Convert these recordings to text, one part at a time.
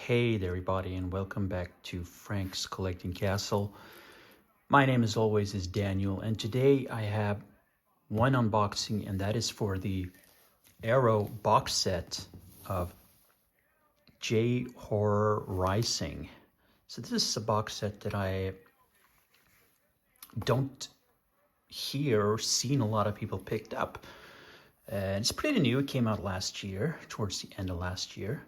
Hey there everybody, and welcome back to Frank's Collecting Castle. My name as always is Daniel, and today I have one unboxing, and that is for the Arrow box set of J-Horror Rising. So this is a box set that I don't hear or seen a lot of people picked up. And it's pretty new. It came out last year, towards the end of last year.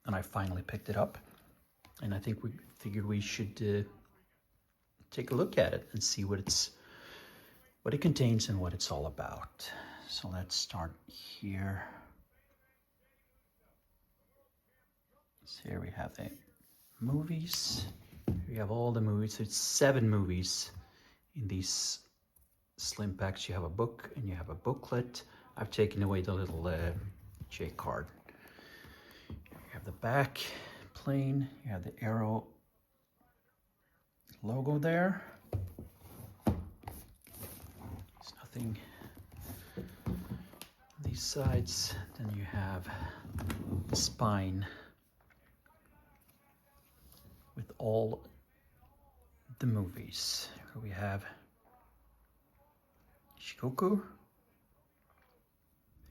And I finally picked it up. And I think we figured we should take a look at it and see what it contains and what it's all about. So let's start here. So here we have the movies. We have all the movies. So it's 7 movies in these slim packs. You have a book and you have a booklet. I've taken away the little J card. You have the back plain. You have the Arrow logo there. There's nothing on these sides. Then you have the spine with all the movies. Here we have Shikoku,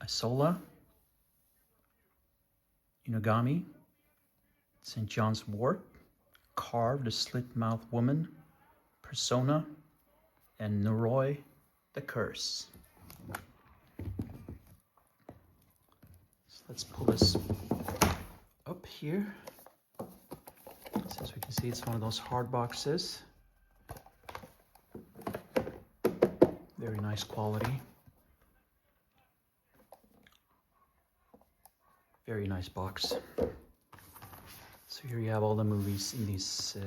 Isola, Inugami, St. John's Wort, Carved, the Slit-Mouthed Woman, Persona, and Noroi, the Curse. So let's pull this up here. So as we can see, it's one of those hard boxes. Very nice quality. Very nice box. So here you have all the movies in these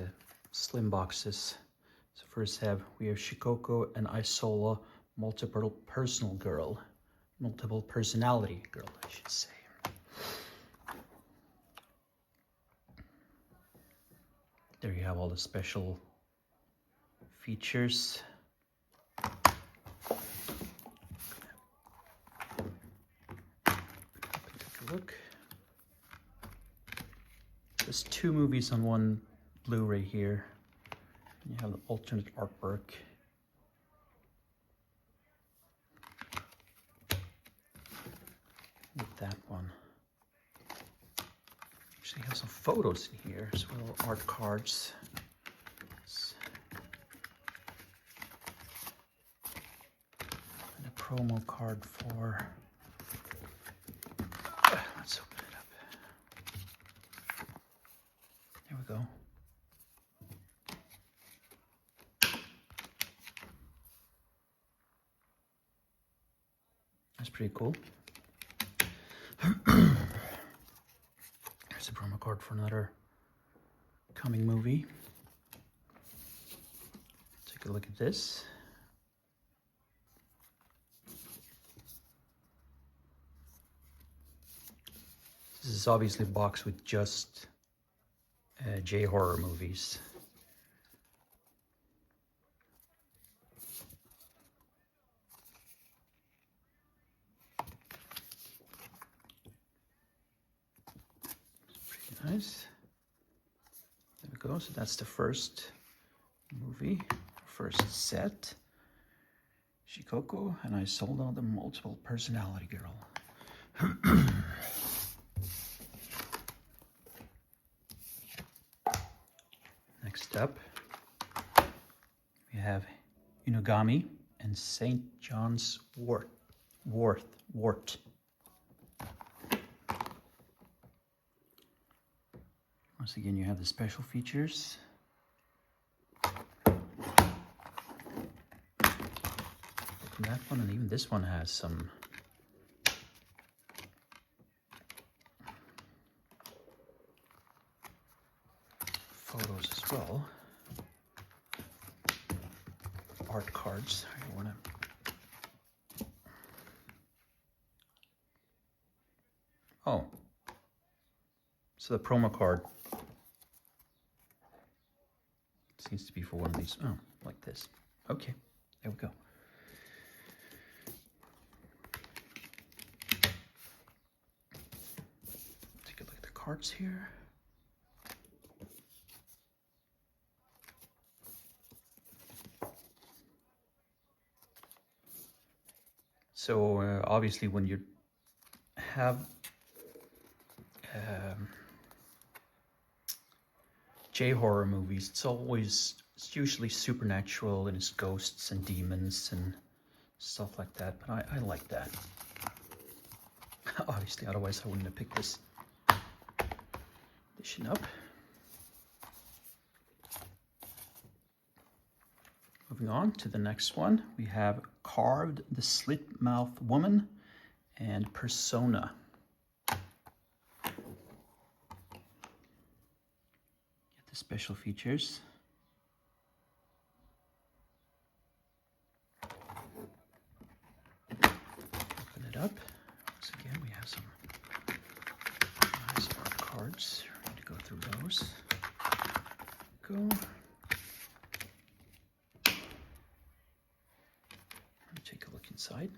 slim boxes. So first we have Shikoku and Isola, multiple personality girl, I should say. There you have all the special features. Take a look. There's 2 movies on one Blu-ray here. And you have the alternate artwork. With that one. Actually have some photos in here as well, art cards. And a promo card for... let's open it up. There we go. That's pretty cool. There's a promo card for another coming movie. Take a look at this. This is obviously a box with just J-horror movies. Pretty nice. There we go. So that's the first movie, first set. Shikoku, and I sold out the multiple personality girl. Next up, we have Inugami and St. John's Wort. Once again, you have the special features. And that one, and even this one has some photos as well. Art cards. I want to. Oh. So the promo card seems to be for one of these. Oh, like this. Okay. There we go. Take a look at the cards here. So obviously when you have J-horror movies, it's usually supernatural and it's ghosts and demons and stuff like that, but I like that. Obviously, otherwise I wouldn't have picked this edition up. Moving on to the next one, we have Carved, The Slit-Mouthed Woman, and Persona. Get the special features. Open it up. Once again, we have some nice art cards. We're going to go through those. Go. Take a look inside.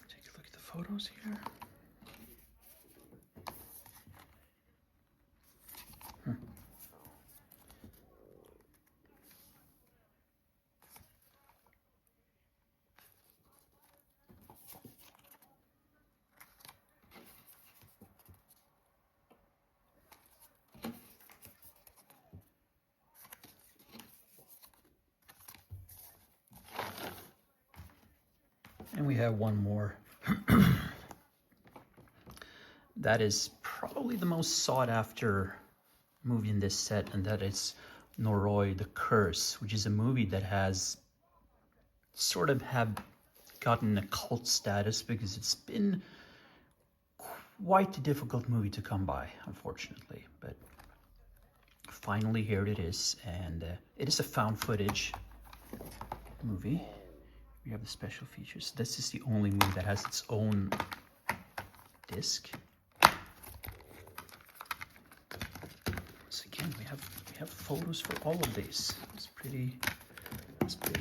Take a look at the photos here. And we have one more. That is probably the most sought after movie in this set, and that is Noroi the Curse, which is a movie that has sort of gotten a cult status because it's been quite a difficult movie to come by, unfortunately. But finally here it is, and it is a found footage movie. We have the special features. This is the only movie that has its own disc. Once again, we have photos for all of these. It's pretty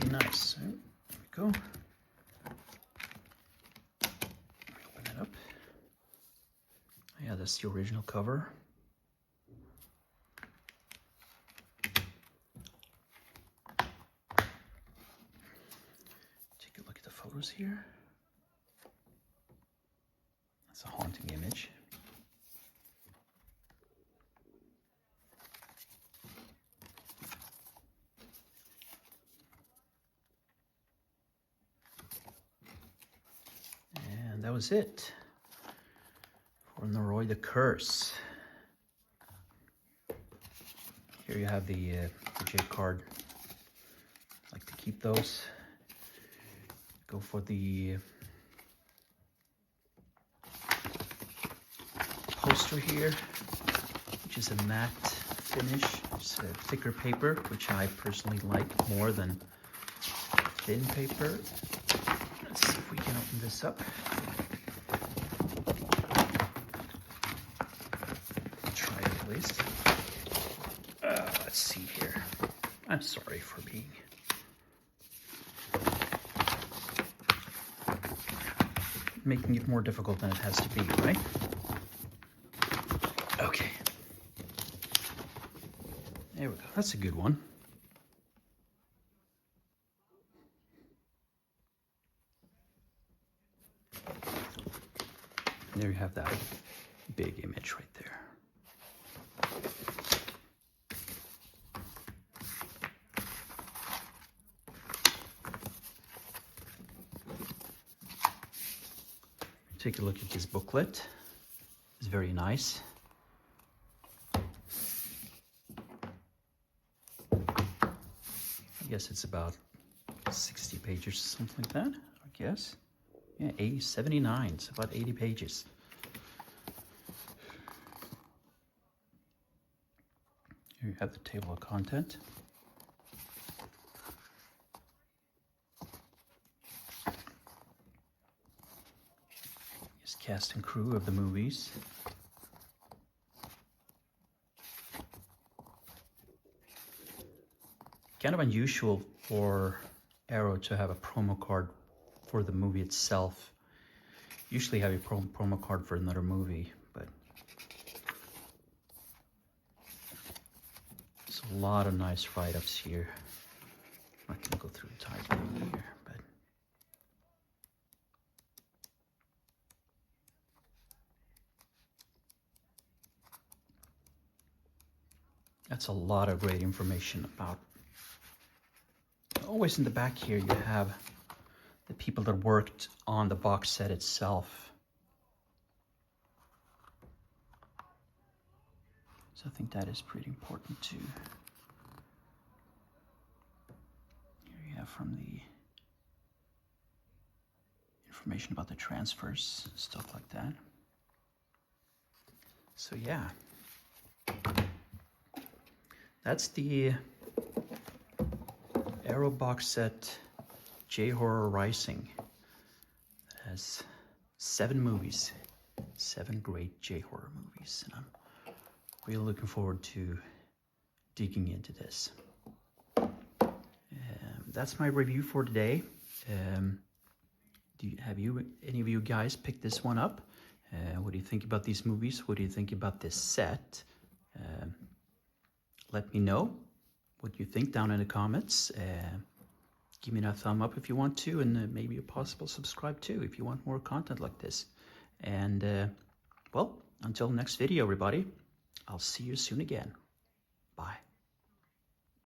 nice. Right, there we go. Open it up. Yeah, that's the original cover. Photos here. That's a haunting image. And that was it for Noroi the Curse. Here you have the J card. I like to keep those. Go for the poster here, which is a matte finish. It's a thicker paper, which I personally like more than thin paper. Let's see if we can open this up. Try it at least. Let's see here. I'm sorry for being making it more difficult than it has to be, right? Okay. There we go. That's a good one. There you have that big image right there. Take a look at this booklet. It's very nice. I guess it's about 60 pages, something like that, I guess. Yeah, 79, it's about 80 pages. Here you have the table of content. Cast and crew of the movies. Kind of unusual for Arrow to have a promo card for the movie itself. Usually have a promo card for another movie, but There's a lot of nice write-ups here. I'm not going to go through the entire thing here, but that's a lot of great information about. Always in the back here you have the people that worked on the box set itself. So I think that is pretty important too. Here you have from the information about the transfers, stuff like that. So yeah, that's the Arrow box set J-Horror Rising. It has 7 movies, 7 great J-Horror movies, and I'm really looking forward to digging into this. That's my review for today. Have any of you guys picked this one up? What do you think about these movies? What do you think about this set? Let me know what you think down in the comments. Give me a thumb up if you want to, and maybe a possible subscribe too if you want more content like this. And well, until next video, everybody, I'll see you soon again. Bye.